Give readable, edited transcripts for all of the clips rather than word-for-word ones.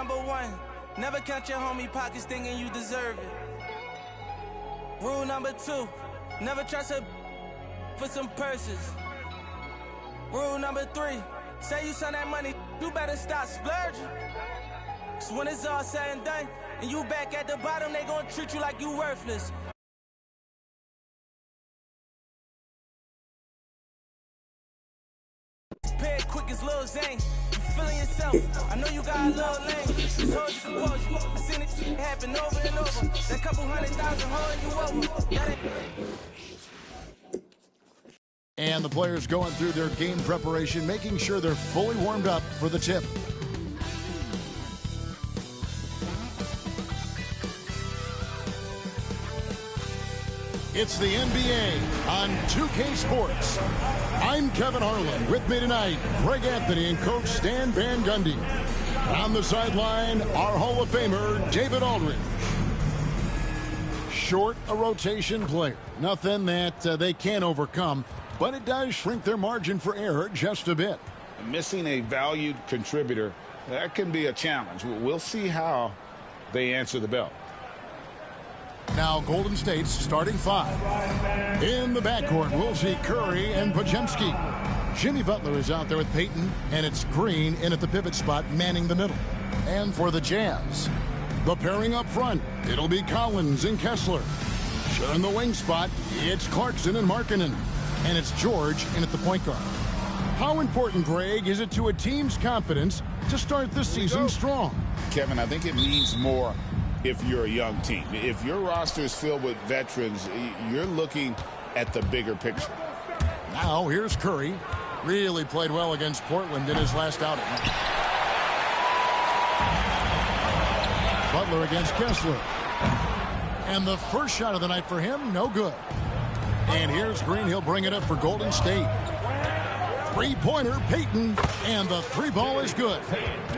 number one, never count your homie pockets thinking you deserve it. Rule number two, never trust a for some purses. Rule number three, say you send that money, you better stop splurging. Cause when it's all said and done, and you back at the bottom, they gonna treat you like you worthless. Pay it quick as Lil Zane. You feeling yourself? I know you got a little lane. Just hold your composure. I seen it happen over and over. That couple 100,000 holding you over. That ain't... And the players going through their game preparation, making sure they're fully warmed up for the tip. It's the NBA on 2K Sports. I'm Kevin Harlan. With me tonight, Greg Anthony and Coach Stan Van Gundy. On the sideline, our Hall of Famer, David Aldridge. Short a rotation player. Nothing that they can't overcome, but it does shrink their margin for error just a bit. Missing a valued contributor, that can be a challenge. We'll see how they answer the bell. Now Golden State's starting five. In the backcourt, we'll see Curry and Podziemski. Jimmy Butler is out there with Payton, and it's Green in at the pivot spot, manning the middle. And for the Jazz, the pairing up front, it'll be Collins and Kessler. Sharing the wing spot, it's Clarkson and Markkanen. And it's George in at the point guard. How important, Greg, is it to a team's confidence to start the season strong? Kevin, I think it means more if you're a young team. If your roster is filled with veterans, you're looking at the bigger picture. Now here's Curry. Really played well against Portland in his last outing. Butler against Kessler. And the first shot of the night for him, no good. And here's Green. He'll bring it up for Golden State. Three-pointer, Payton, and the three ball is good.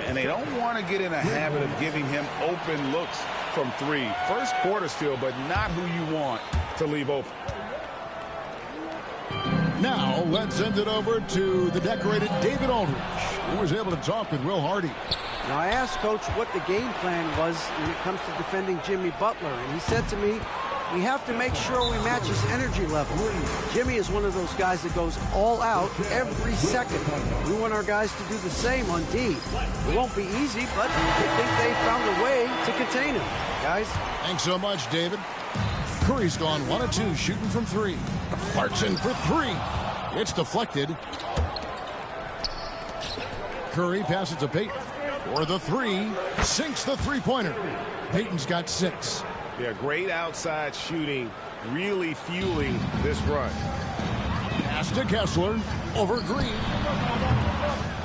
And they don't want to get in a habit of giving him open looks from three. First quarter still, but not who you want to leave open. Now let's send it over to the decorated David Aldridge, who was able to talk with Will Hardy. Now, I asked Coach what the game plan was when it comes to defending Jimmy Butler, and he said to me, we have to make sure we match his energy level. Jimmy is one of those guys that goes all out every second. We want our guys to do the same on D. It won't be easy, but I think they found a way to contain him. Guys? Thanks so much, David. Curry's gone 1 of 2, shooting from three. Clarkson for three. It's deflected. Curry passes to Payton for the three. Sinks the three-pointer. Payton's got 6. Yeah, great outside shooting, really fueling this run. Pass to Kessler, over Green.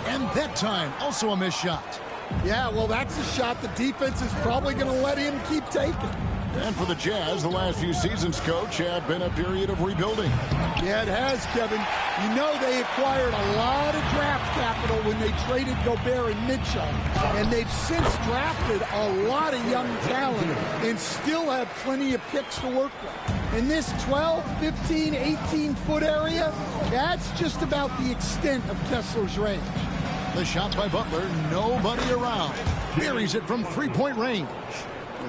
And that time, also a missed shot. Yeah, well, that's a shot the defense is probably going to let him keep taking. And for the Jazz, the last few seasons, Coach, have been a period of rebuilding. Yeah, it has, Kevin. You know they acquired a lot of draft capital when they traded Gobert and Mitchell. And they've since drafted a lot of young talent and still have plenty of picks to work with. In this 12, 15, 18-foot area, that's just about the extent of Kessler's range. The shot by Butler, nobody around. Buries it from three-point range.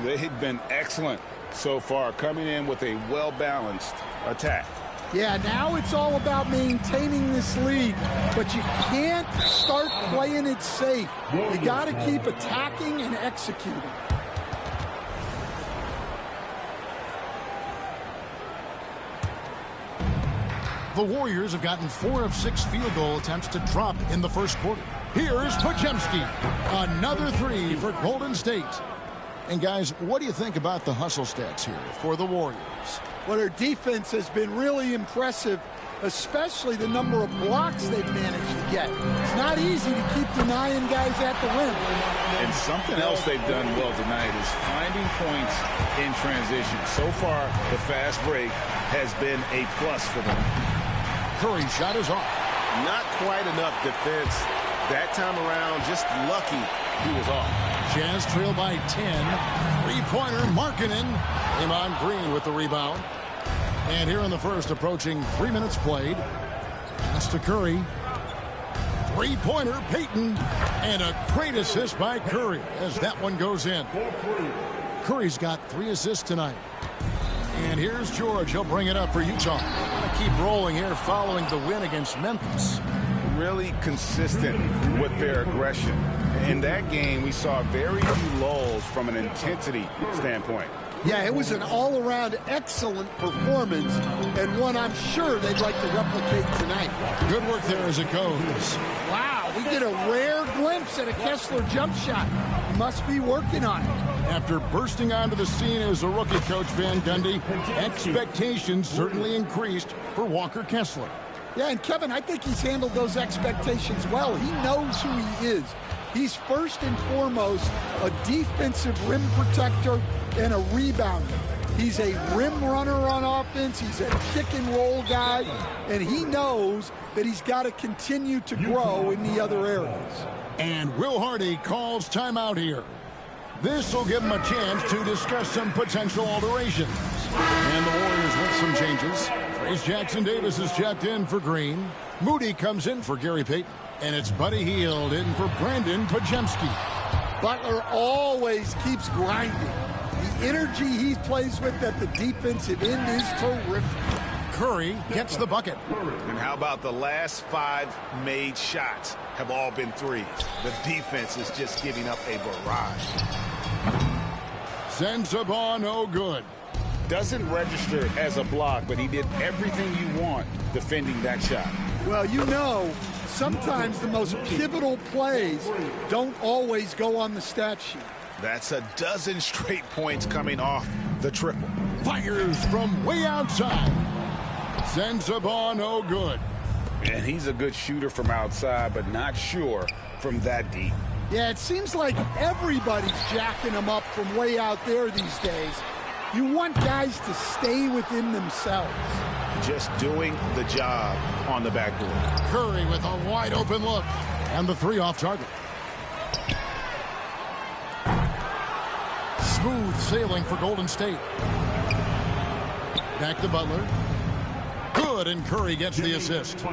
They've been excellent so far, coming in with a well-balanced attack. Yeah, now it's all about maintaining this lead, but you can't start playing it safe. You got to keep attacking and executing. The Warriors have gotten 4 of 6 field goal attempts to drop in the first quarter. Here's Podziemski. Another three for Golden State. And guys, what do you think about the hustle stats here for the Warriors? Well, their defense has been really impressive, especially the number of blocks they've managed to get. It's not easy to keep denying guys at the rim. And something else they've done well tonight is finding points in transition. So far, the fast break has been a plus for them. Curry's shot is off. Not quite enough defense that time around. Just lucky he was off. Jazz trail by 10. Three-pointer, Markkanen. Draymond Green with the rebound. And here in the first, approaching 3 minutes played. Pass to Curry. Three-pointer, Payton. And a great assist by Curry as that one goes in. Curry's got 3 assists tonight. And here's George. He'll bring it up for Utah. Want to keep rolling here following the win against Memphis. Really consistent with their aggression. In that game, we saw very few lulls from an intensity standpoint. Yeah, it was an all-around excellent performance, and one I'm sure they'd like to replicate tonight. Good work there as it goes. Wow, we get a rare glimpse at a Kessler jump shot. Must be working on it. After bursting onto the scene as a rookie, Coach Van Gundy, expectations certainly increased for Walker Kessler. Yeah, and Kevin, I think he's handled those expectations well. He knows who he is. He's first and foremost a defensive rim protector and a rebounder. He's a rim runner on offense. He's a kick and roll guy, and he knows that he's got to continue to grow in the other areas. And Will Hardy calls timeout here. This will give him a chance to discuss some potential alterations. And the Warriors with some changes. Trace Jackson-Davis is checked in for Green. Moody comes in for Gary Payton. And it's Buddy Hield in for Brandon Podziemski. Butler always keeps grinding. The energy he plays with at the defensive end is terrific. Curry gets the bucket. And how about the last 5 made shots have all been threes? The defense is just giving up a barrage. Sends the ball no good. Doesn't register as a block, but he did everything you want defending that shot. Well, you know, sometimes the most pivotal plays don't always go on the stat sheet. That's a dozen straight points coming off the triple. Fires from way outside. Sends the ball no good. And he's a good shooter from outside, but not sure from that deep. Yeah, it seems like everybody's jacking him up from way out there these days. You want guys to stay within themselves. Just doing the job on the backboard. Curry with a wide open look. And the 3 off target. Smooth sailing for Golden State. Back to Butler. Good, and Curry gets the assist.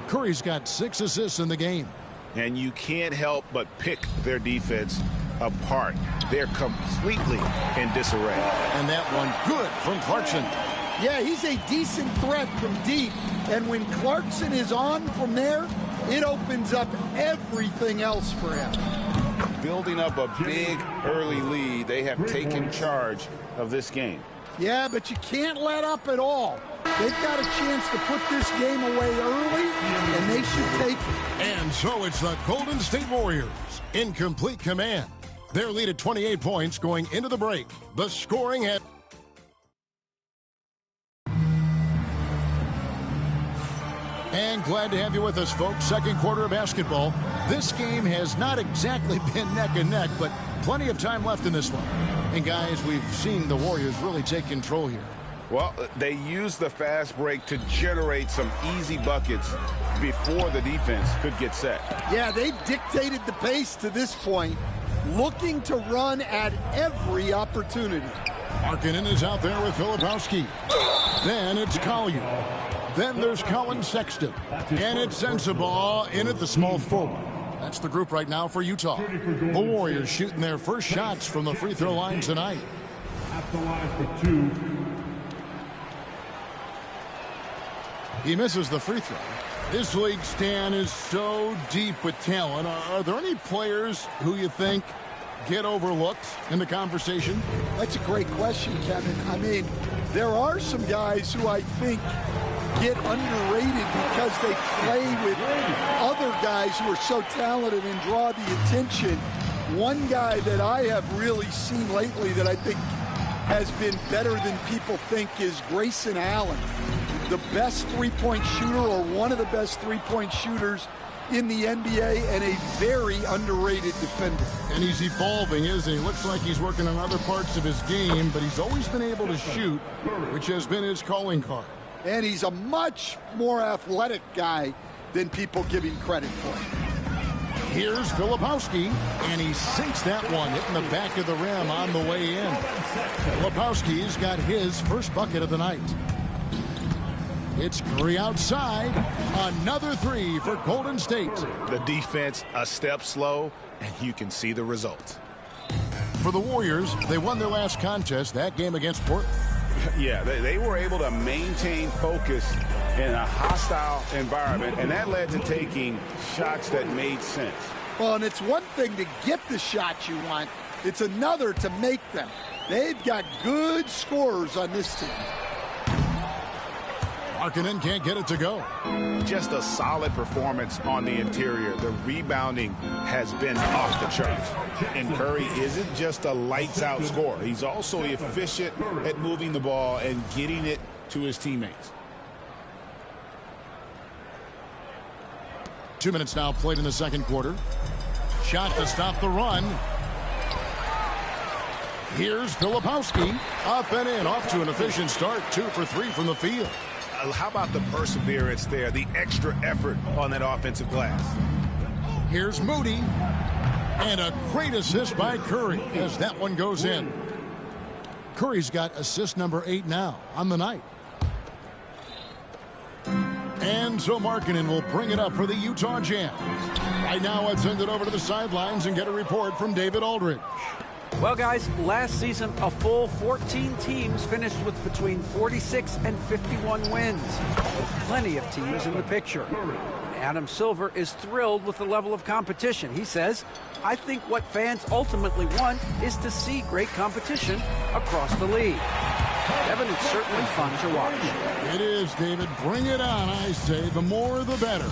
Curry's got 6 assists in the game. And you can't help but pick their defense apart. They're completely in disarray. And that one good from Clarkson. Yeah, he's a decent threat from deep. And when Clarkson is on from there, it opens up everything else for him. Building up a big early lead, they have taken charge of this game. Yeah, but you can't let up at all. They've got a chance to put this game away early, and they should take it. And so it's the Golden State Warriors in complete command. Their lead at 28 points going into the break. The scoring at... And glad to have you with us, folks. Second quarter of basketball. This game has not exactly been neck and neck, but plenty of time left in this one. And guys, we've seen the Warriors really take control here. Well, they used the fast break to generate some easy buckets before the defense could get set. Yeah, they've dictated the pace to this point, looking to run at every opportunity. Markkanen is out there with Filipowski. Then it's Collier. Then there's Colin Sexton. And it's Sensabaugh in at the small forward. That's the group right now for Utah. The Warriors shooting their first shots from the free throw line tonight. At the line for 2. He misses the free throw. This league, Stan, is so deep with talent. Are there any players who you think get overlooked in the conversation? That's a great question, Kevin. I mean, there are some guys who I think get underrated because they play with other guys who are so talented and draw the attention. One guy that I have really seen lately that I think has been better than people think is Grayson Allen. The best three-point shooter, or one of the best three-point shooters in the NBA, and a very underrated defender. And he's evolving, isn't he? Looks like he's working on other parts of his game, but he's always been able to shoot, which has been his calling card. And he's a much more athletic guy than people give him credit for. Here's Filipowski, and he sinks that one, hitting the back of the rim on the way in. Filipowski's got his first bucket of the night. It's Curry outside. Another three for Golden State. The defense a step slow, and you can see the result. For the Warriors, they won their last contest, that game against Portland. Yeah, they were able to maintain focus in a hostile environment, and that led to taking shots that made sense. Well, and it's one thing to get the shots you want. It's another to make them. They've got good scorers on this team. Markkanen can't get it to go. Just a solid performance on the interior. The rebounding has been off the charts. And Curry isn't just a lights-out scorer. He's also efficient at moving the ball and getting it to his teammates. 2 minutes now played in the second quarter. Shot to stop the run. Here's Filipowski. Up and in, off to an efficient start. 2 for 3 from the field. How about the perseverance there, the extra effort on that offensive glass? Here's Moody. And a great assist by Curry as that one goes in. Curry's got assist number 8 now on the night. And so Markkanen will bring it up for the Utah Jazz. Right now, let's send it over to the sidelines and get a report from David Aldridge. Well, guys, last season, a full 14 teams finished with between 46 and 51 wins. Plenty of teams in the picture. Adam Silver is thrilled with the level of competition. He says, I think what fans ultimately want is to see great competition across the league. Kevin, it's certainly fun to watch. It is, David. Bring it on, I say. The more, the better.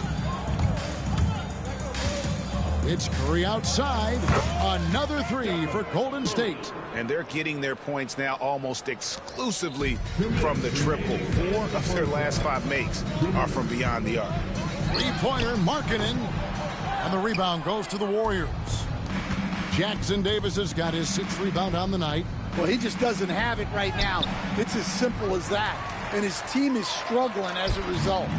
It's Curry outside. Another three for Golden State. And they're getting their points now almost exclusively from the triple. 4 of their last 5 makes are from beyond the arc. Three-pointer, Markkanen. And the rebound goes to the Warriors. Jackson Davis has got his 6th rebound on the night. Well, he just doesn't have it right now. It's as simple as that. And his team is struggling as a result.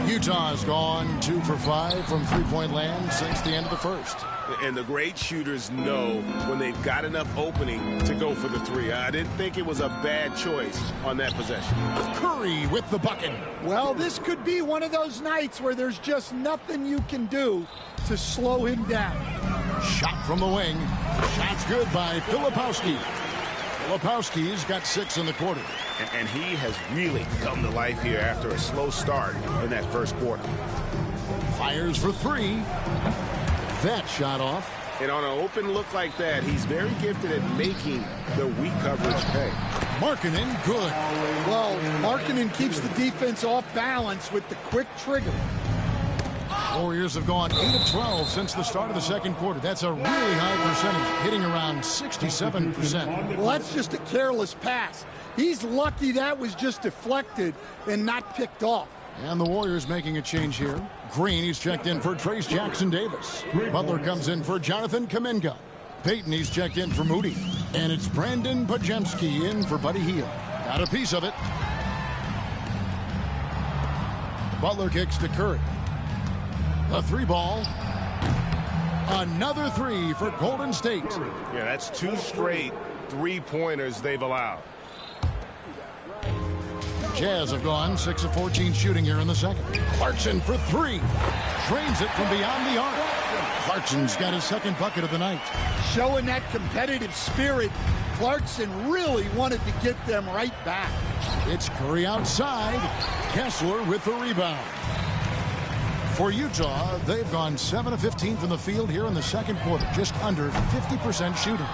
Utah has gone 2 for 5 from three-point land since the end of the first. And the great shooters know when they've got enough opening to go for the 3. I didn't think it was a bad choice on that possession. Curry with the bucket. Well, this could be one of those nights where there's just nothing you can do to slow him down. Shot from the wing. Shot's good by Filipowski. Filipowski's got 6 in the quarter. And he has really come to life here after a slow start in that first quarter. Fires for 3. That shot off. And on an open look like that, he's very gifted at making the weak coverage pay. Markkanen, good. Well, Markkanen keeps the defense off balance with the quick trigger. Warriors have gone 8 of 12 since the start of the second quarter. That's a really high percentage, hitting around 67%. Well, that's just a careless pass. He's lucky that was just deflected and not picked off. And the Warriors making a change here. Green, he's checked in for Trace Jackson Davis. Butler comes in for Jonathan Kuminga. Payton, he's checked in for Moody. And it's Brandon Podziemski in for Buddy Hield. Got a piece of it. Butler kicks to Curry. A 3-ball. Another 3 for Golden State. Yeah, that's 2 straight 3-pointers they've allowed. Jazz have gone 6 of 14 shooting here in the second. Clarkson for 3. Drains it from beyond the arc. Clarkson's got his 2nd bucket of the night. Showing that competitive spirit, Clarkson really wanted to get them right back. It's Curry outside. Kessler with the rebound. For Utah, they've gone 7 of 15 from the field here in the second quarter, just under 50% shooting.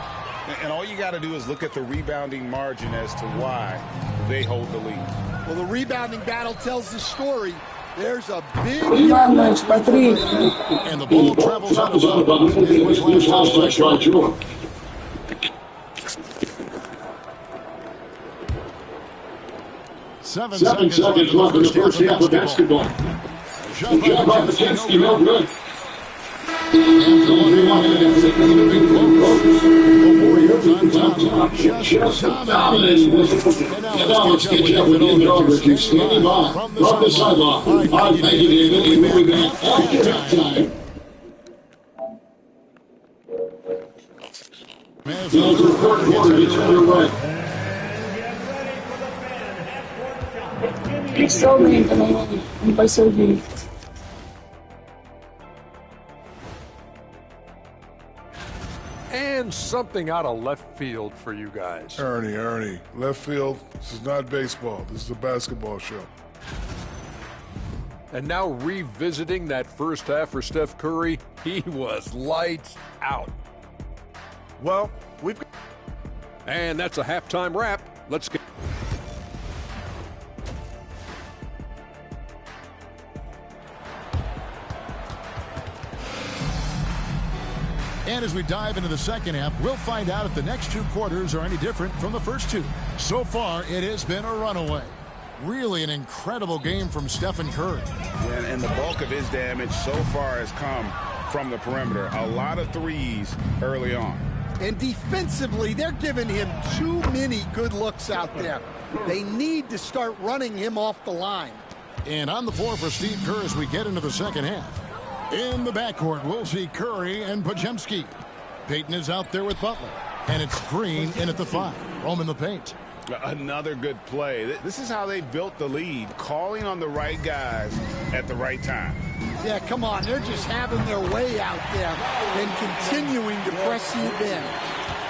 And all you got to do is look at the rebounding margin as to why they hold the lead. Well, the rebounding battle tells the story. There's a big... And the ball travels out of bounds. It was last touch by Short. 7 seconds left in the first half of basketball. Shot by Podziemski, no good. After 1 minute, the Warriors on top. Just dominating. And now let's catch up with David Aldridge, standing by from the sideline. All right, thank you, David. We'll be back after halftime. The third quarter gets underway. Cristão ganha também, não pode ser o dele. And something out of left field for you guys. Ernie, left field, this is not baseball. This is a basketball show. And now revisiting that first half for Steph Curry, he was lights out. Well, And that's a halftime wrap. Let's get... And as we dive into the second half, we'll find out if the next two quarters are any different from the first two. So far, it has been a runaway. Really an incredible game from Stephen Curry. And the bulk of his damage so far has come from the perimeter. A lot of threes early on. And defensively, they're giving him too many good looks out there. They need to start running him off the line. And on the floor for Steve Kerr as we get into the second half. In the backcourt, we'll see Curry and Podziemski. Payton is out there with Butler. And it's Green in at the 5. Roam in the paint. Another good play. This is how they built the lead, calling on the right guys at the right time. Yeah, come on. They're just having their way out there and continuing to press the advantage.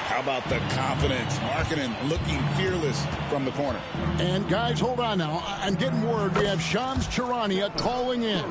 How about the confidence? Markkanen looking fearless from the corner. And guys, hold on now. I'm getting word we have Shams Charania calling in.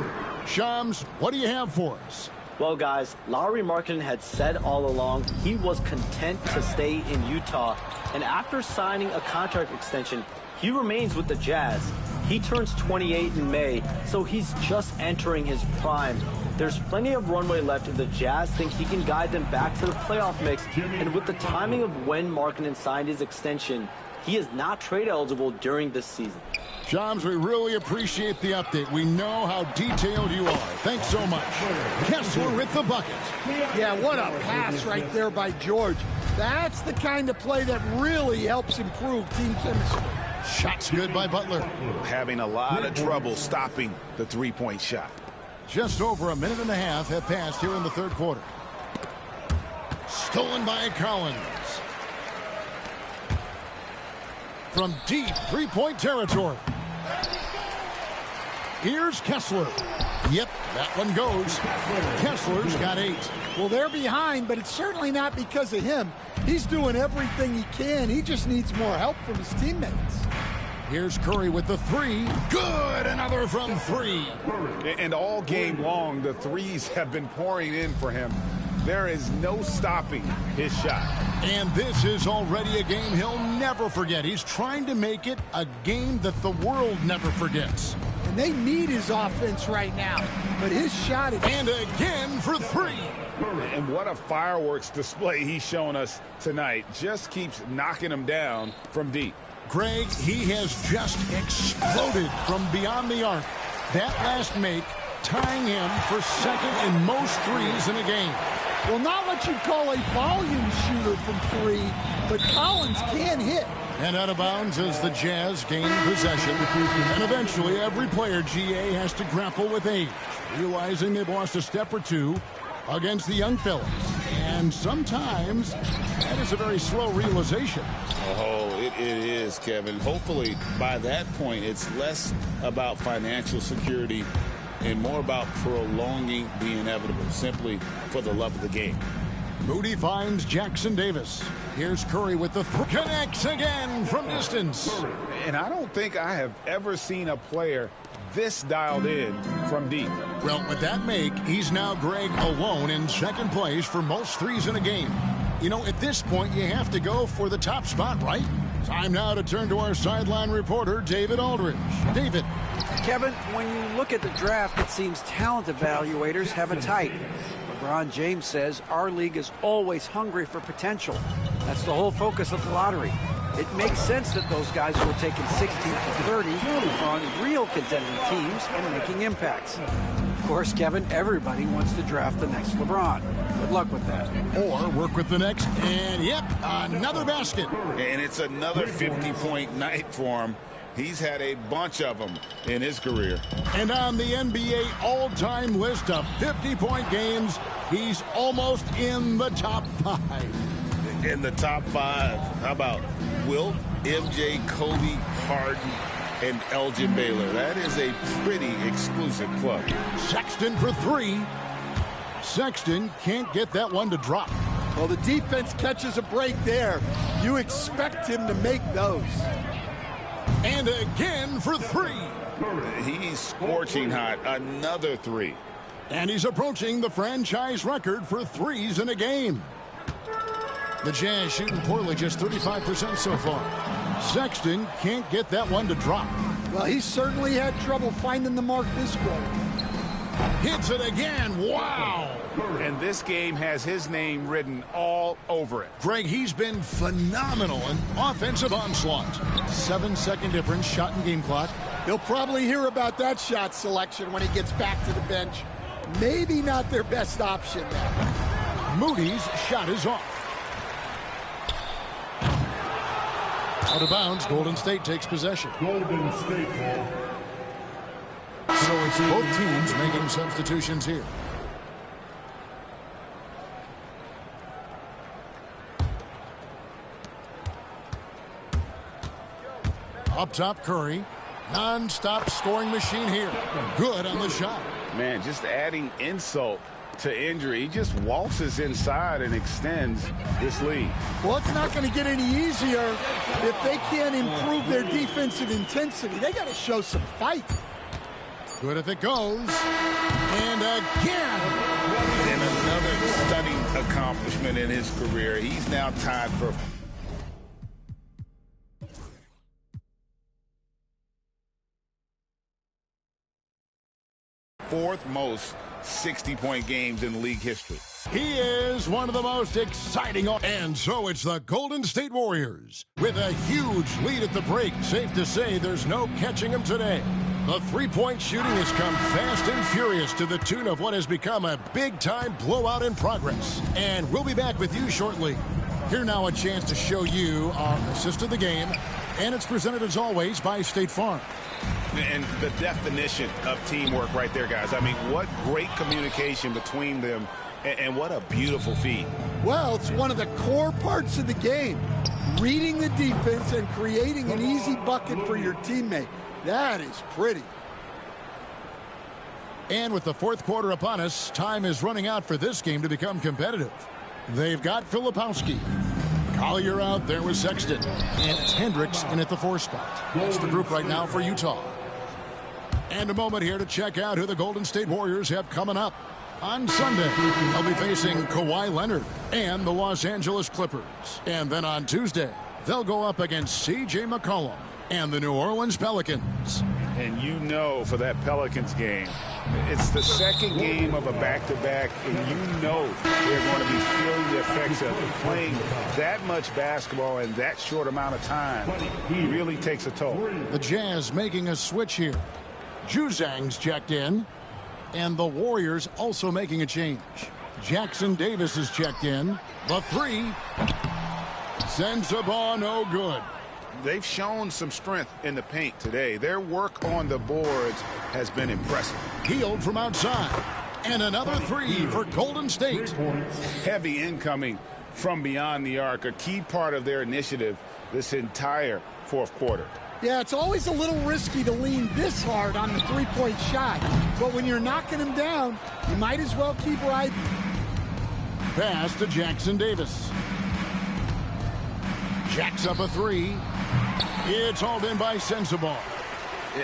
Shams, what do you have for us? Well, guys, Lauri Markkanen had said all along he was content to stay in Utah. And after signing a contract extension, he remains with the Jazz. He turns 28 in May, so he's just entering his prime. There's plenty of runway left if the Jazz think he can guide them back to the playoff mix. And with the timing of when Markkanen signed his extension, he is not trade eligible during this season. Shams, we really appreciate the update. We know how detailed you are. Thanks so much. Kessler with the bucket. Yeah, what a pass right there by George. That's the kind of play that really helps improve team chemistry. Shots good by Butler. Having a lot of trouble stopping the three-point shot. Just over a minute and a half have passed here in the third quarter. Stolen by Collins. From deep three-point territory. Here's Kessler. Yep, that one goes. Kessler's got 8. Well, they're behind, but it's certainly not because of him. He's doing everything he can. He just needs more help from his teammates. Here's Curry with the 3. Good, another from 3. And all game long, the threes have been pouring in for him. There is no stopping his shot. And this is already a game he'll never forget. He's trying to make it a game that the world never forgets. And they need his offense right now. But his shot is... And again for 3. And what a fireworks display he's shown us tonight. Just keeps knocking them down from deep. Greg, he has just exploded from beyond the arc. That last make tying him for second in most threes in a game. Well, not what you'd call a volume shooter from 3, but Collins can hit. And out of bounds as the Jazz gain possession. And eventually every player, GA, has to grapple with age, realizing they've lost a step or two against the young fellas. And sometimes that is a very slow realization. Oh, it is, Kevin. Hopefully by that point it's less about financial security and more about prolonging the inevitable, simply for the love of the game. Moody finds Jackson Davis. Here's Curry with the connects again from distance. And I don't think I have ever seen a player this dialed in from deep. Well, with that make, he's now, Greg, alone in second place for most threes in a game. You know, at this point, you have to go for the top spot, right? Time now to turn to our sideline reporter, David Aldridge. David. Kevin, when you look at the draft, it seems talent evaluators have a type. LeBron James says our league is always hungry for potential. That's the whole focus of the lottery. It makes sense that those guys who are taken 16 to 30 are on real contending teams and making impacts. Of course, Kevin, everybody wants to draft the next LeBron. Good luck with that. Or work with the next, and yep, another basket. And it's another 50-point night for him. He's had a bunch of them in his career. And on the NBA all-time list of 50-point games, he's almost in the top 5. In the top 5. How about Wilt, MJ, Kobe, Harden? and Elgin Baylor. That is a pretty exclusive club. Sexton for three. Sexton can't get that one to drop. Well, the defense catches a break there. You expect him to make those. And again for three. He's scorching hot. Another three. And he's approaching the franchise record for threes in a game. The Jazz shooting poorly, just 35% so far. Sexton can't get that one to drop. Well, he certainly had trouble finding the mark this quarter. Hits it again. Wow. And this game has his name written all over it. Greg, he's been phenomenal in offensive onslaught. 7-second difference, shot and game clock. He'll probably hear about that shot selection when he gets back to the bench. Maybe not their best option now. Moody's shot is off. Out of bounds, Golden State takes possession. Golden State ball. So it's both teams making substitutions here. Up top, Curry. Non-stop scoring machine here. Good on the shot. Man, just adding insult to injury. He just waltzes inside and extends this lead. Well, it's not going to get any easier if they can't improve their defensive intensity. They got to show some fight. Good if it goes. And again. And another stunning accomplishment in his career. He's now tied for fourth most 60-point games in league history. He is one of the most exciting. And so it's the Golden State Warriors. With a huge lead at the break, safe to say there's no catching them today. The three-point shooting has come fast and furious to the tune of what has become a big-time blowout in progress. And we'll be back with you shortly. Here now a chance to show you our assist of the game. And it's presented as always by State Farm. And the definition of teamwork right there, guys. I mean, what great communication between them, and what a beautiful feed. Well, it's one of the core parts of the game. Reading the defense and creating an easy bucket for your teammate. That is pretty. And with the fourth quarter upon us, time is running out for this game to become competitive. They've got Filipowski. Collier out there with Sexton. And it's Hendricks in at the 4 spot. That's the group right now for Utah. And a moment here to check out who the Golden State Warriors have coming up. On Sunday, they'll be facing Kawhi Leonard and the Los Angeles Clippers. And then on Tuesday, they'll go up against C.J. McCollum and the New Orleans Pelicans. And you know, for that Pelicans game, it's the second game of a back-to-back, and you know they're going to be feeling the effects of it. Playing that much basketball in that short amount of time really takes a toll. The Jazz making a switch here. Juzang's checked in, and the Warriors also making a change. Jackson Davis is checked in. The 3 sends the ball no good. They've shown some strength in the paint today. Their work on the boards has been impressive. Healed from outside. And another 3 for Golden State. Heavy incoming from beyond the arc, a key part of their initiative this entire fourth quarter. Yeah, it's always a little risky to lean this hard on the three-point shot. But when you're knocking him down, you might as well keep riding. Pass to Jackson Davis. Jacks up a 3. It's hauled in by Sensabaugh.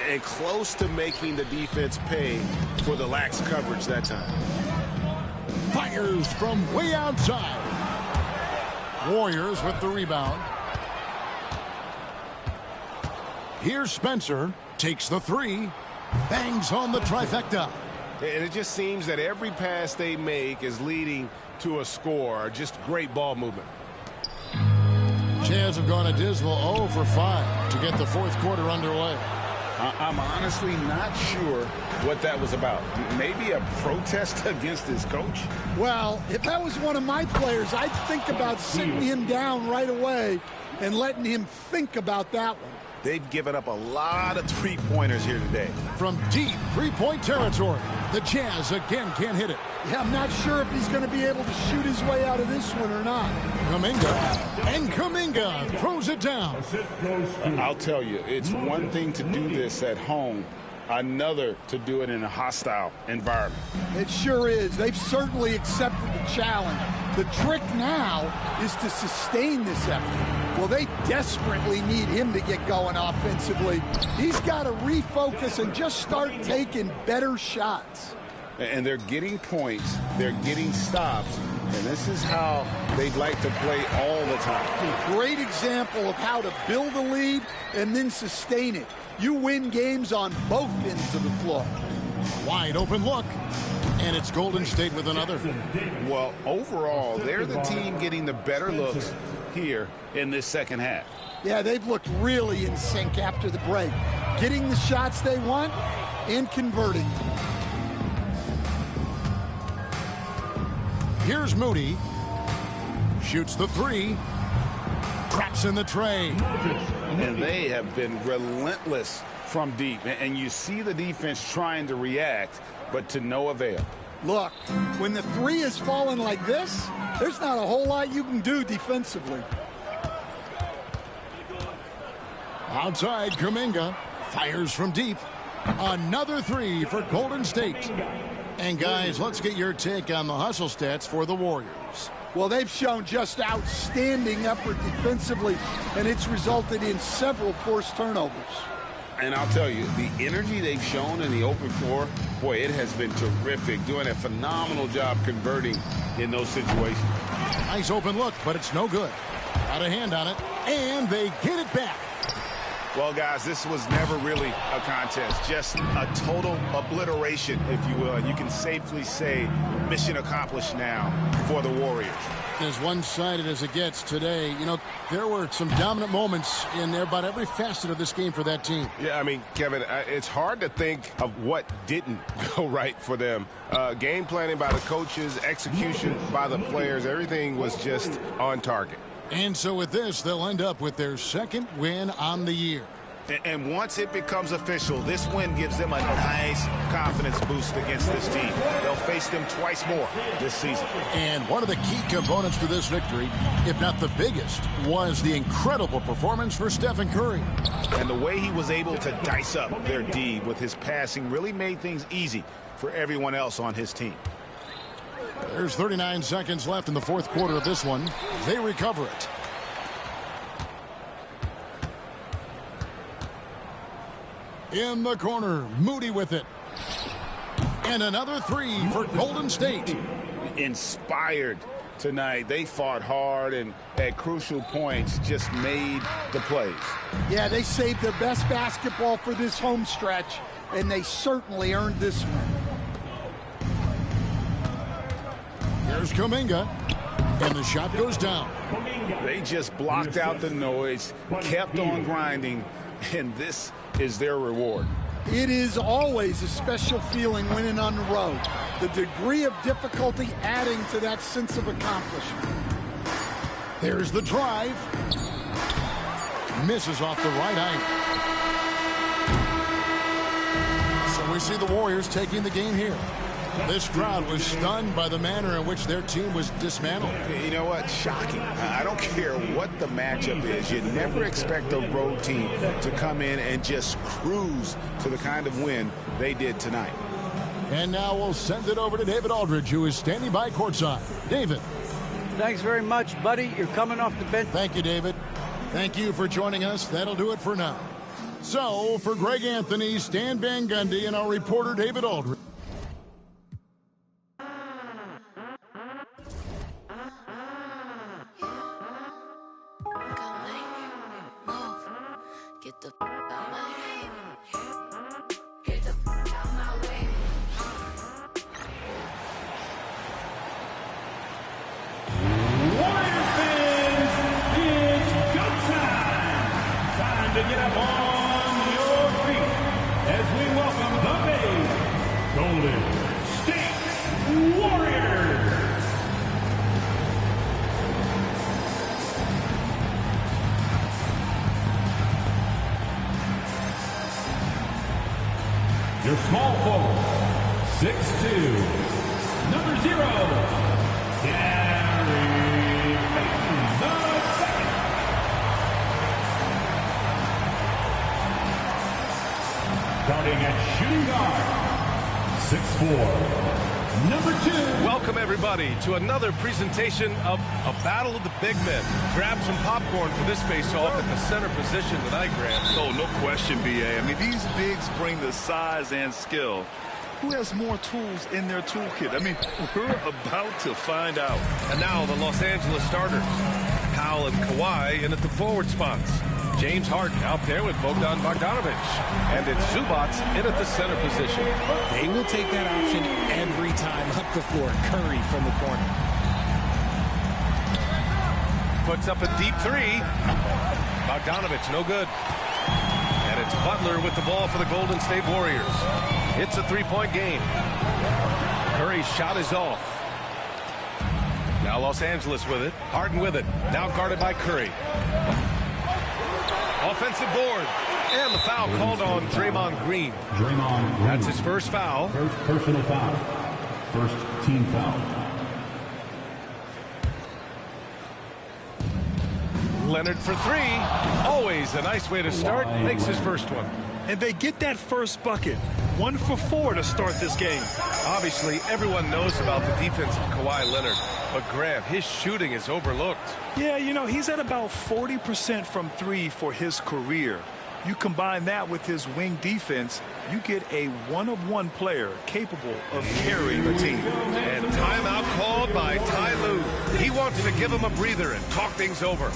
And close to making the defense pay for the lax coverage that time. Fires from way outside. Warriors with the rebound. Here's Spencer, takes the 3, bangs home the trifecta. And it just seems that every pass they make is leading to a score. Just great ball movement. Jazz have gone a dismal 0 for 5 to get the fourth quarter underway. I'm honestly not sure what that was about. Maybe a protest against his coach? Well, if that was one of my players, I'd think about sitting him down right away and letting him think about that one. They've given up a lot of three-pointers here today. From deep three-point territory, the Jazz again can't hit it. Yeah, I'm not sure if he's going to be able to shoot his way out of this one or not. Kuminga, and Kuminga throws it down. I'll tell you, it's one thing to do this at home, another to do it in a hostile environment. It sure is. They've certainly accepted the challenge. The trick now is to sustain this effort. Well, they desperately need him to get going offensively. He's got to refocus and just start taking better shots. And they're getting points, they're getting stops, and this is how they'd like to play all the time. Great example of how to build a lead and then sustain it. You win games on both ends of the floor. Wide open look, and it's Golden State with another. Well, overall, they're the team getting the better looks here in this second half. Yeah, they've looked really in sync after the break, getting the shots they want and converting them. Here's Moody. Shoots the three. Traps in the tray. And they have been relentless from deep. And you see the defense trying to react, but to no avail. Look, when the three is falling like this, there's not a whole lot you can do defensively. Outside, Kuminga fires from deep. Another three for Golden State. And guys, let's get your take on the hustle stats for the Warriors. Well, they've shown just outstanding effort defensively, and it's resulted in several forced turnovers. And I'll tell you, the energy they've shown in the open floor, boy, it has been terrific, doing a phenomenal job converting in those situations. Nice open look, but it's no good. Got a hand on it, and they get it back. Well, guys, this was never really a contest, just a total obliteration, if you will. And you can safely say mission accomplished now for the Warriors. As one-sided as it gets today, you know, there were some dominant moments in about every facet of this game for that team. Yeah, I mean, Kevin, it's hard to think of what didn't go right for them. Game planning by the coaches, execution by the players, everything was just on target. And so with this, they'll end up with their second win on the year. And once it becomes official, this win gives them a nice confidence boost against this team. They'll face them twice more this season. And one of the key components to this victory, if not the biggest, was the incredible performance for Stephen Curry. And the way he was able to dice up their D with his passing really made things easy for everyone else on his team. There's 39 seconds left in the fourth quarter of this one. They recover it. In the corner, Moody with it. And another three for Golden State. Inspired tonight. They fought hard and at crucial points just made the plays. Yeah, they saved their best basketball for this home stretch, and they certainly earned this one. Here's Kuminga, and the shot goes down. They just blocked out the noise, kept on grinding, and this is their reward. It is always a special feeling winning on the road. The degree of difficulty adding to that sense of accomplishment. There's the drive. Misses off the right eye. So we see the Warriors taking the game here. This crowd was stunned by the manner in which their team was dismantled. You know what? Shocking. I don't care what the matchup is. You never expect a road team to come in and just cruise to the kind of win they did tonight. And now we'll send it over to David Aldridge, who is standing by courtside. David. Thanks very much, buddy. You're coming off the bench. Thank you, David. Thank you for joining us. That'll do it for now. So, for Greg Anthony, Stan Van Gundy, and our reporter, David Aldridge. Get the out my way. Get the out my way. Warriors fans, it's go time. Time to get up on your feet as we welcome the big Golden State Warriors. Your small forward, 6'2", number 0, Gary Payton. shooting guard, 6'4", number 2. Welcome, everybody, to another presentation of a battle of the big men. Grab some popcorn for this face-off at the center position tonight, Grant. Oh, no question, B.A. I mean, these bigs bring the size and skill. Who has more tools in their toolkit? I mean, we're about to find out. And now the Los Angeles starters. Powell and Kawhi in at the forward spots. James Harden out there with Bogdan Bogdanovic. And it's Zubats in at the center position. They will take that option every time up the floor. Curry from the corner. Puts up a deep three. Bogdanovic, no good. And it's Butler with the ball for the Golden State Warriors. It's a three-point game. Curry's shot is off. Now Los Angeles with it. Harden with it. Now guarded by Curry. Offensive board. And the foul called on Draymond Green. That's his first foul. First personal foul. First team foul. Leonard for three. Always a nice way to start. Makes his first one. And they get that first bucket. 1 for 4 to start this game. Obviously, everyone knows about the defense of Kawhi Leonard. But Grant, his shooting is overlooked. Yeah, you know, he's at about 40% from 3 for his career. You combine that with his wing defense, you get a one-of-one player capable of carrying the team. And timeout called by Ty Lue. He wants to give him a breather and talk things over.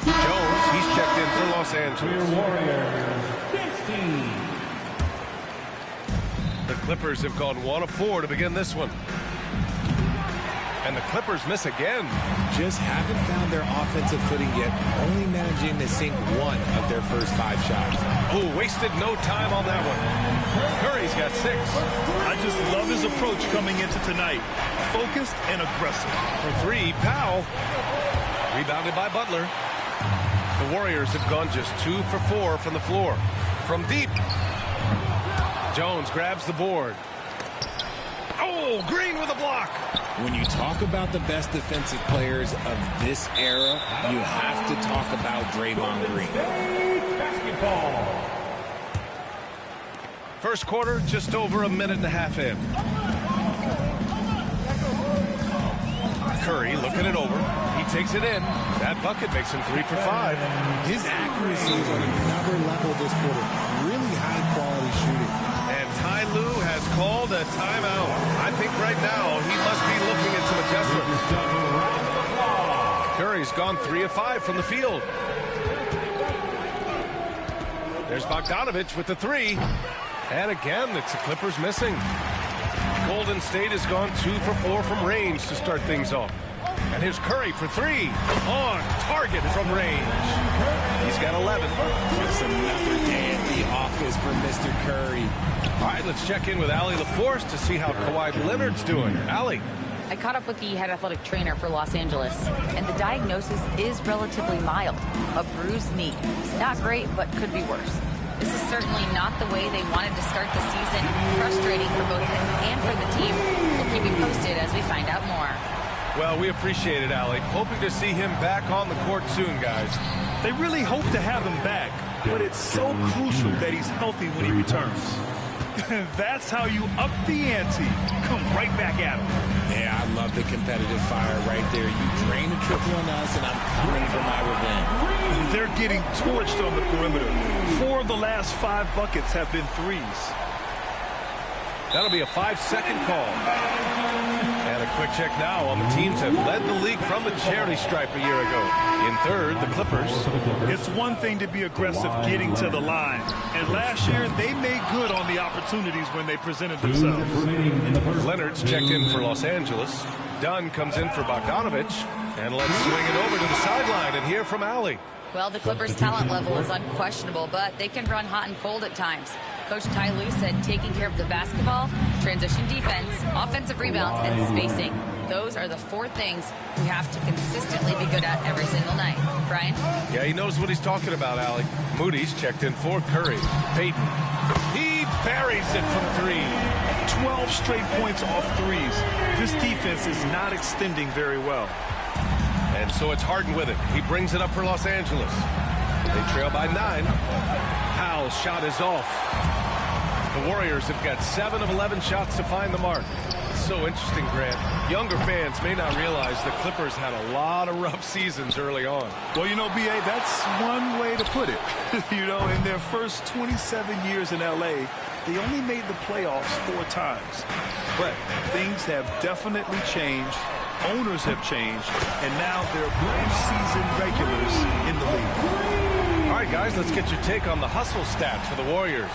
Jones, he's checked in for Los Angeles. The Clippers have gone 1 of 4 to begin this one. And the Clippers miss again. Just haven't found their offensive footing yet, only managing to sink 1 of their first 5 shots. Oh, wasted no time on that one. Curry's got 6. I just love his approach coming into tonight. Focused and aggressive. For 3, Powell. Rebounded by Butler. The Warriors have gone just 2 for 4 from the floor. From deep. Jones grabs the board. Oh, Green with a block. When you talk about the best defensive players of this era, you have to talk about Draymond Green. Basketball. First quarter, just over a minute and a half in. Curry looking it over. He takes it in. That bucket makes him 3 for 5. His accuracy is on another level this quarter. Really high quality shooting. And Ty Lue has called a timeout. I think right now he must be looking at some adjustments. Curry's gone 3 of 5 from the field. There's Bogdanovic with the 3. And again, it's the Clippers missing. Golden State has gone 2 for 4 from range to start things off. And here's Curry for 3. On target from range. He's got 11. It's another day at the office for Mr. Curry. All right, let's check in with Allie LaForce to see how Kawhi Leonard's doing. Allie. I caught up with the head athletic trainer for Los Angeles, and the diagnosis is relatively mild. A bruised knee. Not great, but could be worse. This is certainly not the way they wanted to start the season. Frustrating for both him and for the team. We'll keep you posted as we find out more. Well, we appreciate it, Allie. Hoping to see him back on the court soon, guys. They really hope to have him back, but it's so crucial that he's healthy when he returns. That's how you up the ante. Come right back at him. Yeah, I love the competitive fire right there. You drain a triple on us, and I'm coming for my revenge. They're getting torched on the perimeter. 4 of the last 5 buckets have been threes. That'll be a 5-second call. And a quick check now on the teams that led the league from the charity stripe a year ago. In third, the Clippers. It's one thing to be aggressive getting to the line. And last year, they made good on the opportunities when they presented themselves. Leonard's checked in for Los Angeles. Dunn comes in for Bogdanovic. And let's swing it over to the sideline and hear from Allie. Well, the Clippers' talent level is unquestionable, but they can run hot and cold at times. Coach Ty Lue said taking care of the basketball, transition defense, offensive rebounds, and spacing. Those are the 4 things we have to consistently be good at every single night. Brian? Yeah, he knows what he's talking about, Allie. Moody's checked in for Curry. Peyton. He buries it from 3. 12 straight points off threes. This defense is not extending very well. And so it's Harden with it. He brings it up for Los Angeles. They trail by 9. Powell's shot is off. The Warriors have got 7 of 11 shots to find the mark. It's so interesting, Grant. Younger fans may not realize the Clippers had a lot of rough seasons early on. Well, you know, B.A., that's one way to put it. You know, in their first 27 years in L.A., they only made the playoffs 4 times. But things have definitely changed. Owners have changed. And now they're postseason regulars in the league. All right, guys, let's get your take on the hustle stats for the Warriors.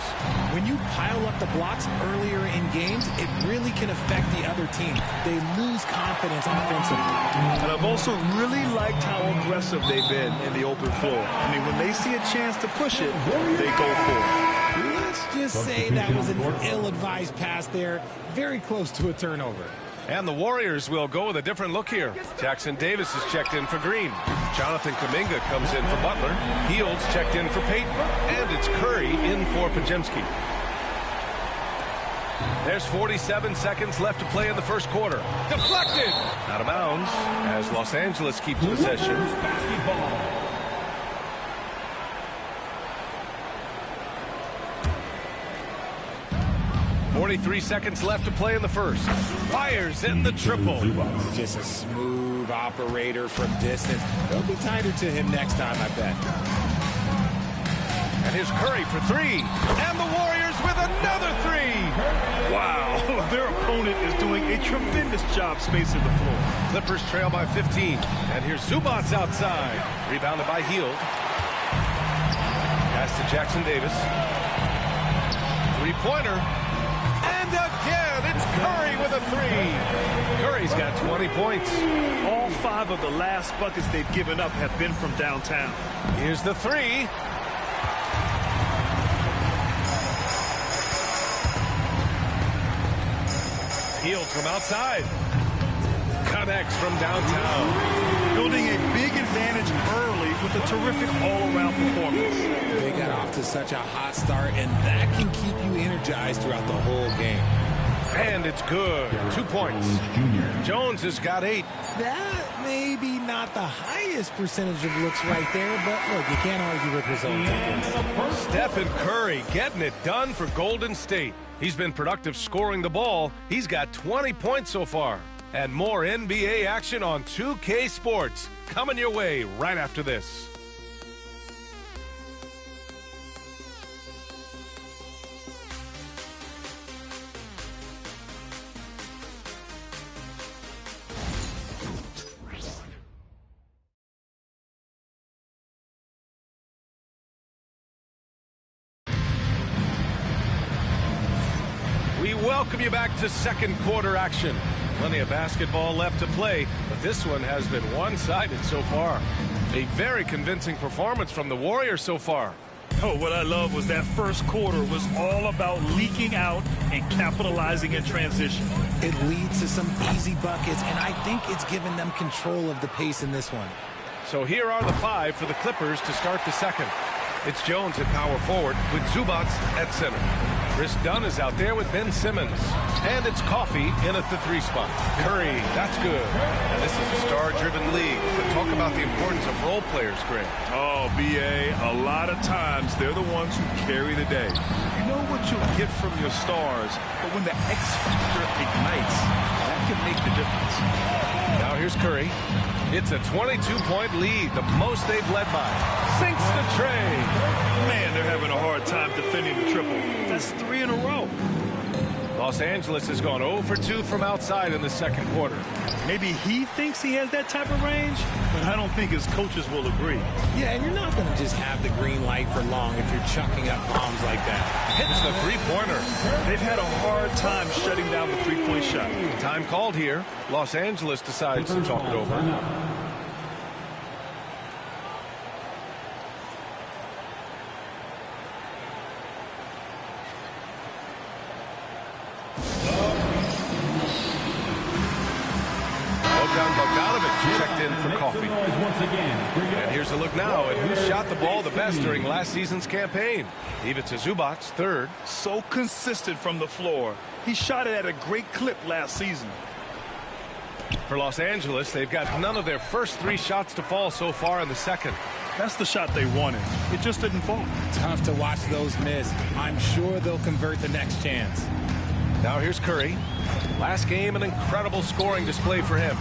When you pile up the blocks earlier in games, it really can affect the other team. They lose confidence offensively. And I've also really liked how aggressive they've been in the open floor. I mean, when they see a chance to push it, they go for it. Let's just say that was an ill-advised pass there. Very close to a turnover. And the Warriors will go with a different look here. Jackson Davis is checked in for Green. Jonathan Kuminga comes in for Butler. Fields checked in for Payton. And it's Curry in for Podziemski. There's 47 seconds left to play in the first quarter. Deflected! Out of bounds as Los Angeles keeps possession. Basketball. 43 seconds left to play in the first. Fires in the triple. Just a smooth operator from distance. They'll be tighter to him next time, I bet. And here's Curry for 3. And the Warriors with another 3. Wow, their opponent is doing a tremendous job spacing the floor. Clippers trail by 15. And here's Zubats outside. Rebounded by Hield. Pass to Jackson Davis. 3-pointer. And again, it's Curry with a 3. Curry's got 20 points. All 5 of the last buckets they've given up have been from downtown. Here's the 3. Hield from outside. Connects from downtown. Building a big advantage early with a terrific all-around performance. They got off to such a hot start, and that can keep you energized throughout the whole game. And it's good. 2 points. Jones has got 8. That may be not the highest percentage of looks right there, but look, you can't argue with results. Stephen Curry getting it done for Golden State. He's been productive scoring the ball. He's got 20 points so far. And more NBA action on 2K Sports coming your way right after this. We welcome you back to second quarter action. Plenty of basketball left to play, but this one has been one-sided so far. A very convincing performance from the Warriors so far. Oh, what I love was that first quarter was all about leaking out and capitalizing in transition. It leads to some easy buckets, and I think it's given them control of the pace in this one. So here are the 5 for the Clippers to start the second. It's Jones at power forward with Zubats at center. Chris Dunn is out there with Ben Simmons. And it's Coffey in at the 3 spot. Curry, that's good. And this is a star-driven league. But talk about the importance of role players, Greg. Oh, B.A., a lot of times they're the ones who carry the day. You know what you'll get from your stars, but when the X factor ignites, that can make the difference. Now here's Curry. It's a 22-point lead, the most they've led by. Sinks the tray. Man, they're having a hard time defending the triple. That's 3 in a row. Los Angeles has gone 0 for 2 from outside in the second quarter. Maybe he thinks he has that type of range, but I don't think his coaches will agree. Yeah, and you're not going to just have the green light for long if you're chucking up bombs like that. Hits the 3-pointer. They've had a hard time shutting down the 3-point shot. Time called here. Los Angeles decides to talk it over. in for coffee. And here's a look now at who shot the ball the best during last season's campaign. Ivica Zubac, third. So consistent from the floor. He shot it at a great clip last season. For Los Angeles, they've got none of their first 3 shots to fall so far in the second. That's the shot they wanted. It just didn't fall. Tough to watch those miss. I'm sure they'll convert the next chance. Now here's Curry. Last game, an incredible scoring display for him.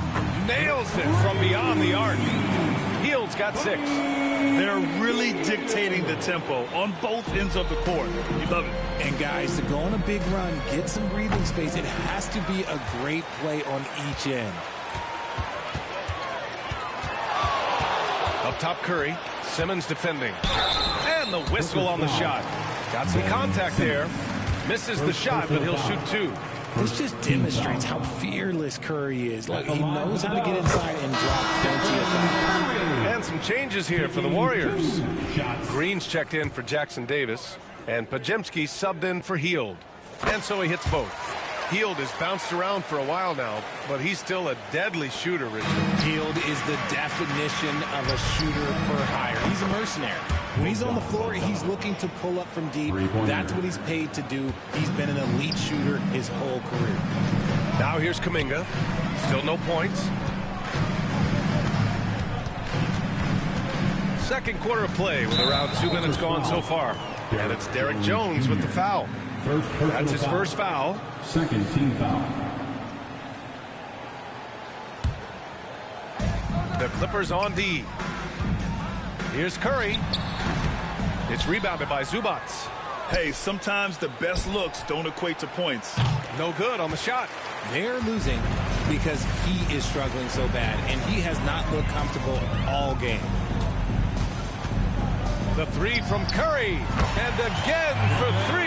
Nails it from beyond the arc. Hield's got 6. They're really dictating the tempo on both ends of the court. You love it. And guys, to go on a big run, get some breathing space, it has to be a great play on each end. Up top, Curry. Simmons defending. And the whistle on the shot. Got some contact there. Misses the shot, but he'll shoot 2. This just demonstrates how fearless Curry is. Like, he knows how to get inside and drop plenty of them. And some changes here for the Warriors. Green's checked in for Jackson Davis, and Podziemski subbed in for Hield. And so he hits both. Hield has bounced around for a while now, but he's still a deadly shooter, Richard. Hield is the definition of a shooter for hire. He's a mercenary. When he's on the floor, he's looking to pull up from deep. That's what he's paid to do. He's been an elite shooter his whole career. Now here's Kuminga. Still no points. Second quarter of play with around 2 minutes gone so far. And it's Derek Jones with the foul. That's his first foul. Second team foul. The Clippers on D. Here's Curry. It's rebounded by Zubac. Hey, sometimes the best looks don't equate to points. No good on the shot. They're losing because he is struggling so bad, and he has not looked comfortable all game. The 3 from Curry. And again for 3.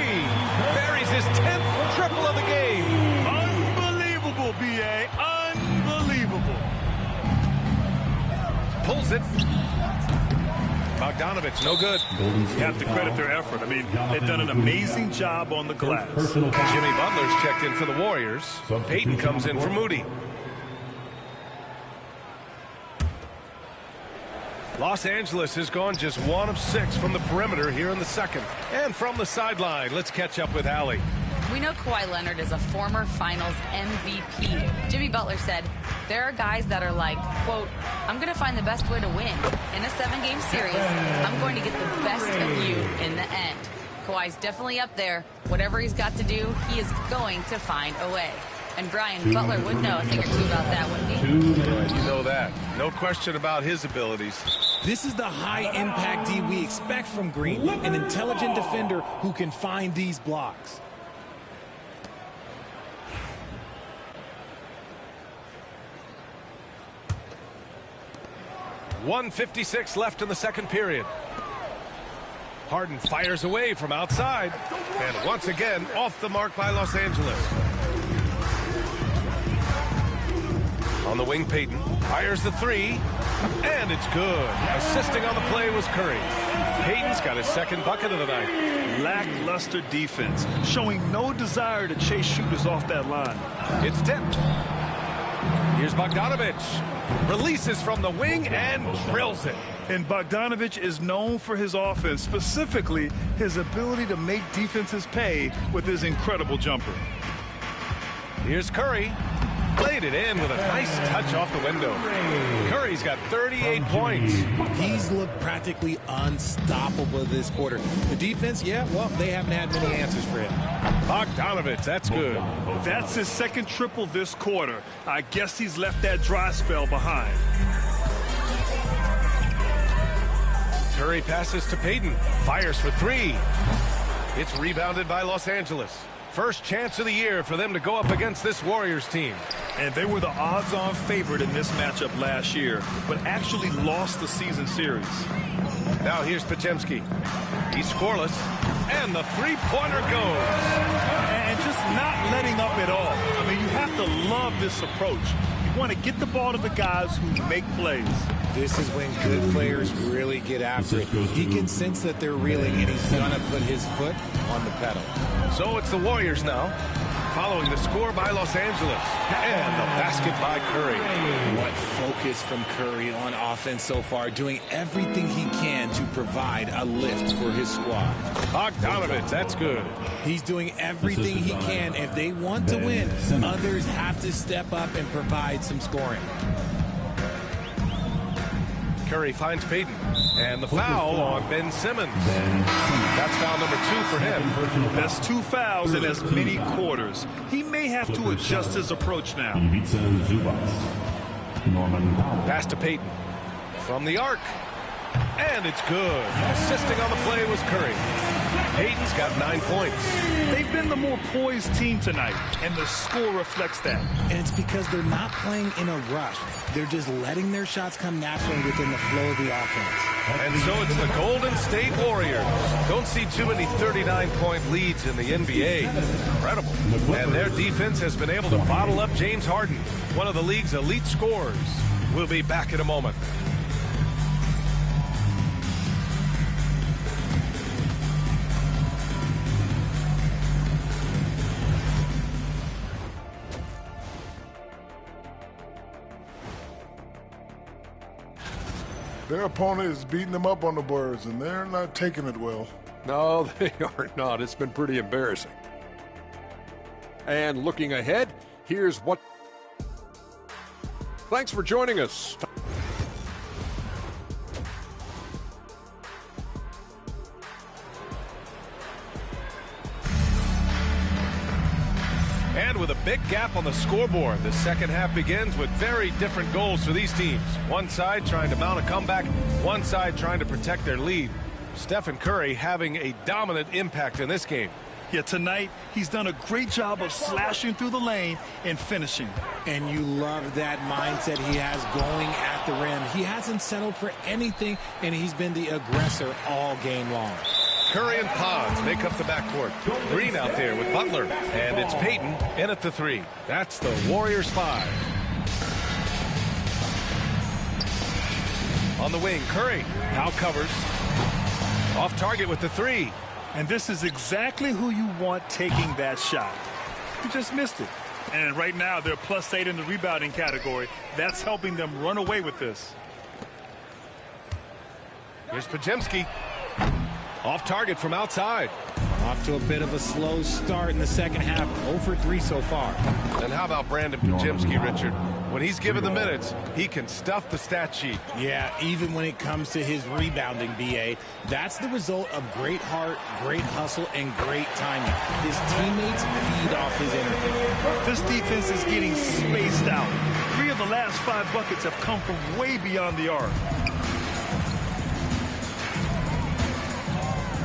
Buries his 10th triple of the game. Unbelievable, B.A. Unbelievable. Pulls it. Bogdanovich, no good. You have to credit their effort. I mean, they've done an amazing job on the glass. Jimmy Butler's checked in for the Warriors. Payton comes in for Moody. Los Angeles has gone just 1 of 6 from the perimeter here in the second. And from the sideline, let's catch up with Allie. We know Kawhi Leonard is a former Finals MVP. Jimmy Butler said, there are guys that are like, quote, I'm going to find the best way to win. In a 7-game series, I'm going to get the best of you in the end. Kawhi's definitely up there. Whatever he's got to do, he is going to find a way. And Brian Butler would know a thing or two about that, wouldn't he? You know that. No question about his abilities. This is the high-impact D we expect from Green, an intelligent defender who can find these blocks. .156 left in the second period. Harden fires away from outside. And once again, off the mark by Los Angeles. On the wing, Payton fires the 3. And it's good. Assisting on the play was Curry. Payton's got his second bucket of the night. Lackluster defense, showing no desire to chase shooters off that line. It's tipped. Here's Bogdanovich. Releases from the wing and drills it. And Bogdanovich is known for his offense, specifically his ability to make defenses pay with his incredible jumper. Here's Curry. Played it in with a nice touch off the window. Curry's got 38 points. He's looked practically unstoppable this quarter. The defense, yeah, well, they haven't had many answers for him. Bogdanovich, that's good. That's his second triple this quarter. I guess he's left that dry spell behind. Curry passes to Payton. Fires for 3. It's rebounded by Los Angeles. First chance of the year for them to go up against this Warriors team. And they were the odds-on favorite in this matchup last year, but actually lost the season series. Now here's Podziemski. He's scoreless, and the 3-pointer goes. And just not letting up at all. I mean, you have to love this approach. You want to get the ball to the guys who make plays. This is when good players really get after it. He can sense that they're reeling, and he's going to put his foot on the pedal. So it's the Warriors now. following the score by Los Angeles. And the basket by Curry. What focus from Curry on offense so far, doing everything he can to provide a lift for his squad. Bogdanovich, that's good. He's doing everything he can. If they want to win, others have to step up and provide some scoring. Curry finds Payton. And the foul on Ben Simmons. That's foul number 2 for him. That's 2 fouls in as many quarters. He may have to adjust his approach now. Pass to Payton. From the arc. And it's good. Assisting on the play was Curry. Payton's got 9 points. They've been the more poised team tonight, and the score reflects that. And it's because they're not playing in a rush. They're just letting their shots come naturally within the flow of the offense. And so it's the Golden State Warriors. Don't see too many 39-point leads in the NBA. Incredible. And their defense has been able to bottle up James Harden, one of the league's elite scorers. We'll be back in a moment. Their opponent is beating them up on the boards, and they're not taking it well. No, they are not. It's been pretty embarrassing. And looking ahead, here's what... Thanks for joining us. And with a big gap on the scoreboard, the second half begins with very different goals for these teams. One side trying to mount a comeback, one side trying to protect their lead. Stephen Curry having a dominant impact in this game. Yeah, tonight he's done a great job of slashing through the lane and finishing. And you love that mindset he has going at the rim. He hasn't settled for anything, and he's been the aggressor all game long. Curry and Pods make up the backcourt. Green out there with Butler. And it's Payton in at the 3. That's the Warriors 5. On the wing, Curry now covers. Off target with the 3. And this is exactly who you want taking that shot. He just missed it. And right now they're +8 in the rebounding category. That's helping them run away with this. Here's Podziemski. Off target from outside. Off to a bit of a slow start in the second half. 0 for 3 so far. And how about Brandon Podziemski, Richard? When he's given the minutes, he can stuff the stat sheet. Yeah, even when it comes to his rebounding, B.A., that's the result of great heart, great hustle, and great timing. His teammates feed off his energy. This defense is getting spaced out. 3 of the last 5 buckets have come from way beyond the arc.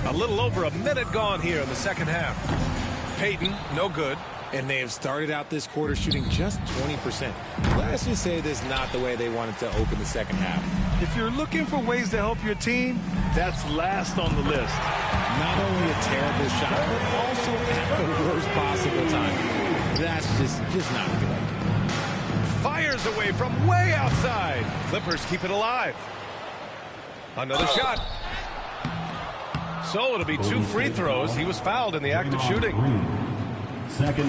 A little over a minute gone here in the second half. Payton, no good. And they have started out this quarter shooting just 20%. Let's just say this is not the way they wanted to open the second half. If you're looking for ways to help your team, that's last on the list. Not only a terrible shot, but also at the worst possible time. That's just not a good idea. Fires away from way outside. Clippers keep it alive. Another shot. So it'll be 2 free throws. He was fouled in the act of shooting.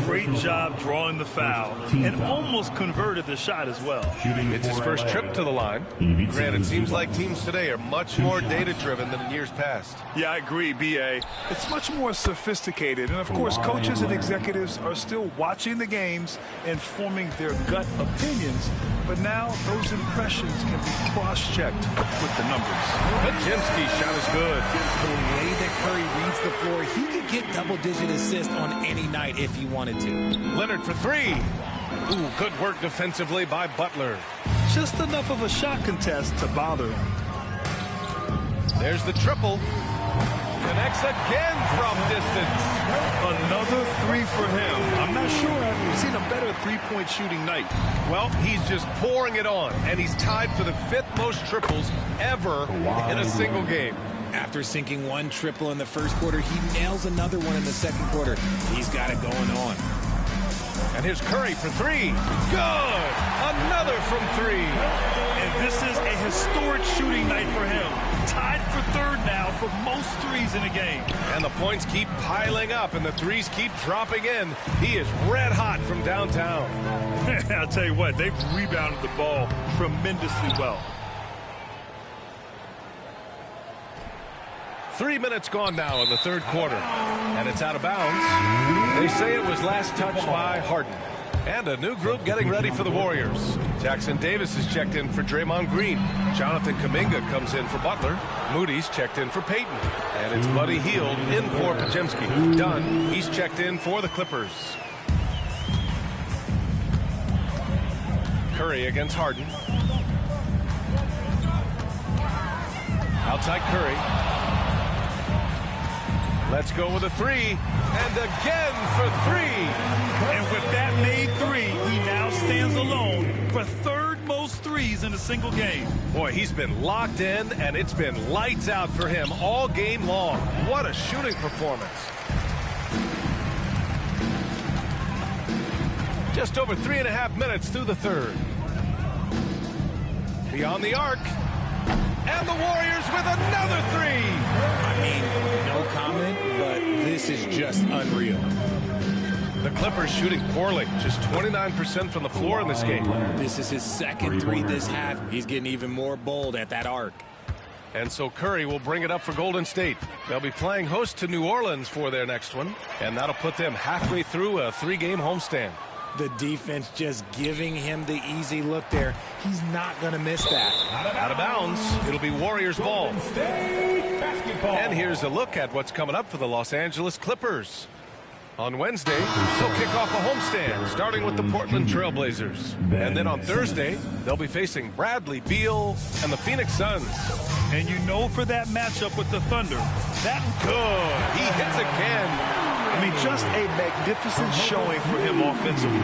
Great job drawing the foul and almost converted the shot as well. It's his first trip to the line. Granted, it seems like teams today are much more data-driven than in years past. Yeah, I agree, B.A. It's much more sophisticated. And, of course, coaches and executives are still watching the games and forming their gut opinions. But now those impressions can be cross-checked with the numbers. Podziemski's shot is good. The way that Curry reads the floor, he could get double-digit assists on any night if he wanted to. Leonard for 3. Ooh, good work defensively by Butler. Just enough of a shot contest to bother him. There's the triple. Connects again from distance. Another 3 for him. I'm not sure I've seen a better three-point shooting night. Well, he's just pouring it on, and he's tied for the 5th most triples ever in a single game. After sinking 1 triple in the first quarter, he nails another one in the second quarter. He's got it going on. And here's Curry for three. Good! Another from three. And this is a historic shooting night for him. Tied for third now for most threes in a game. And the points keep piling up, and the threes keep dropping in. He is red hot from downtown. I'll tell you what, they've rebounded the ball tremendously well. 3 minutes gone now in the third quarter. And it's out of bounds. They say it was last touched by Harden. And a new group getting ready for the Warriors. Jackson Davis is checked in for Draymond Green. Jonathan Kuminga comes in for Butler. Moody's checked in for Payton. And it's Buddy Hield in for Podziemski. Dunn, he's checked in for the Clippers. Curry against Harden. Outside Curry. Let's go with a three. And again for three. And with that made three, he now stands alone for third most threes in a single game. Boy, he's been locked in, and it's been lights out for him all game long. What a shooting performance. Just over 3.5 minutes through the third. Beyond the arc. And the Warriors with another three. I mean, no comment, but this is just unreal. The Clippers shooting poorly, just 29% from the floor in this game. This is his second three this half. He's getting even more bold at that arc. And so Curry will bring it up for Golden State. They'll be playing host to New Orleans for their next one, and that'll put them halfway through a 3-game homestand. The defense just giving him the easy look there. He's not going to miss that. Out of bounds. It'll be Warriors ball. And here's a look at what's coming up for the Los Angeles Clippers. On Wednesday, they'll kick off a homestand, starting with the Portland Trailblazers. And then on Thursday, they'll be facing Bradley Beal and the Phoenix Suns. And you know for that matchup with the Thunder, that good. He hits again. I mean, just a magnificent showing for him offensively.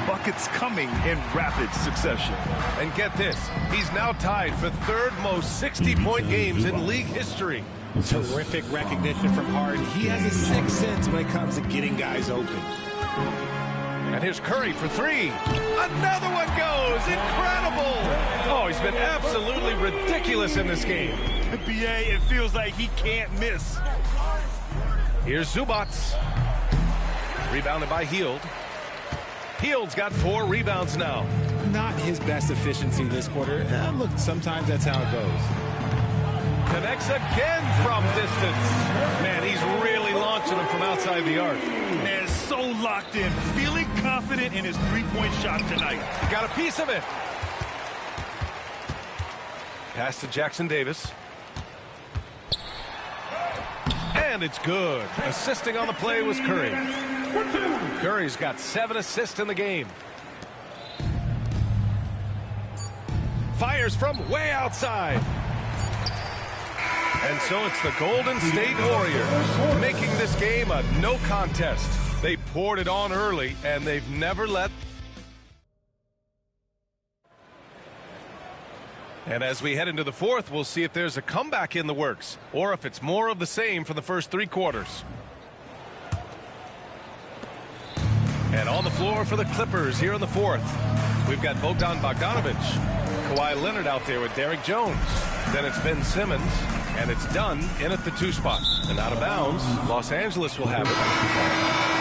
Buckets coming in rapid succession. And get this, he's now tied for third most 60-point games in league history. Terrific recognition from Harden. He has a sixth sense when it comes to getting guys open. And here's Curry for three. Another one goes. Incredible. Oh, he's been absolutely ridiculous in this game. BA, it feels like he can't miss. Here's Zubac. Rebounded by Hield. Hield's got 4 rebounds now. Not his best efficiency this quarter. Look, sometimes that's how it goes. Connects again from distance. Man, he's really launching them from outside the arc. Man, so locked in, feeling confident in his three-point shot tonight. He got a piece of it. Pass to Jackson Davis. And it's good. Assisting on the play was Curry. Curry's got 7 assists in the game. Fires from way outside. And so it's the Golden State Warriors making this game a no contest. They poured it on early, and they've never let. And as we head into the fourth, we'll see if there's a comeback in the works, or if it's more of the same for the first 3 quarters. And on the floor for the Clippers here in the fourth, we've got Bogdan Bogdanovic, Kawhi Leonard out there with Derrick Jones. Then it's Ben Simmons, and it's Dunn in at the 2 spot. And out of bounds, Los Angeles will have it.